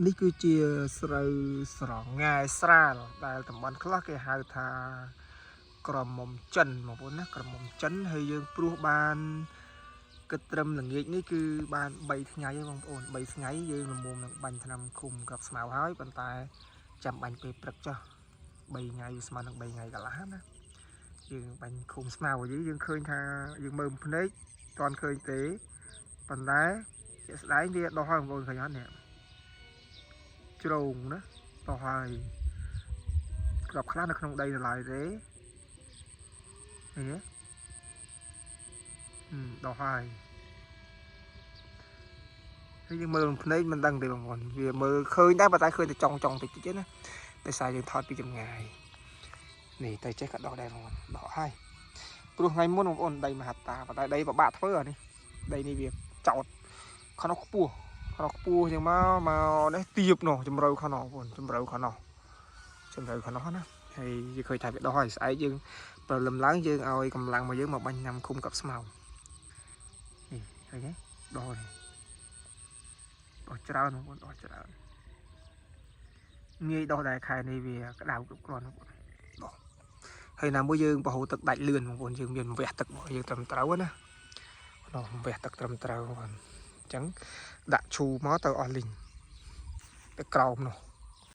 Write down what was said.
នេះគឺជាស្រូវស្រងាយស្រាលដែលតំបន់ខ្លះគេហៅថាក្រមុំចិនបងប្អូនណាក្រមុំចិនហើយយើងព្រោះបានគិតត្រឹមល្ងាចនេះគឺបាន3ថ្ងៃហើយបងប្អូន3ថ្ងៃយើងលំមុំនឹងបាញ់ថ្នាំឃុំក្របស្មៅហើយប៉ុន្តែចាំបាញ់ពេលព្រឹកចុះ3ថ្ងៃស្មើនឹង3ថ្ងៃកន្លះណាយើងបាញ់ឃុំស្មៅយើងឃើញថាយើងមើលភ្នែកតន់ឃើញទេប៉ុន្តែជាក់ស្ដែងវាដោះហើយបងប្អូនឃើញអត់នេះជ្រងណាដោះហើយក្របខ្លះនៅក្នុងដីនៅឡើយទេឃើញទេដោះហើយយើងមើលភ្នែកមិនដឹងទេបងប្អូនវាមើលឃើញដែរប៉ុន្តែឃើញតែចង់តិចទេណាតែសារយើងថតពីចម្ងាយនេះតែចេះក៏ដោះដែរបងប្អូនដោះហើយព្រោះថ្ងៃមុនបងប្អូនដីមហត្តាប៉ុន្តែដីពិបាកធ្វើអានេះដីនេះវាចោតខណោះខ្ពស់ចឹងមកនេះទៀបនោះជំរឿខណោះបងប្អូនជំរឿខណោះណាហើយយើងឃើញថាវាដោះហើយស្អែកយើងព្រលឹមឡើងយើងឲ្យកម្លាំងមកយើងមកបាញ់ញ៉ាំឃុំកັບស្មៅនេះឃើញទេដោះនេះដោះច្រើនបងប្អូនដោះច្រើនងាយដោះដែរខែនេះវាក្តៅគ្រប់គ្រាន់បងប្អូនដោះហើយណាមួយយើងបោះទឹកដាច់លឿនបងប្អូនយើងមានវះទឹករបស់យើងត្រឹមត្រូវណាដោះវះទឹកត្រឹមត្រូវបងប្អូនអញ្ចឹងដាក់ឈូមកទៅអស់លីងទៅក្រោមនោះ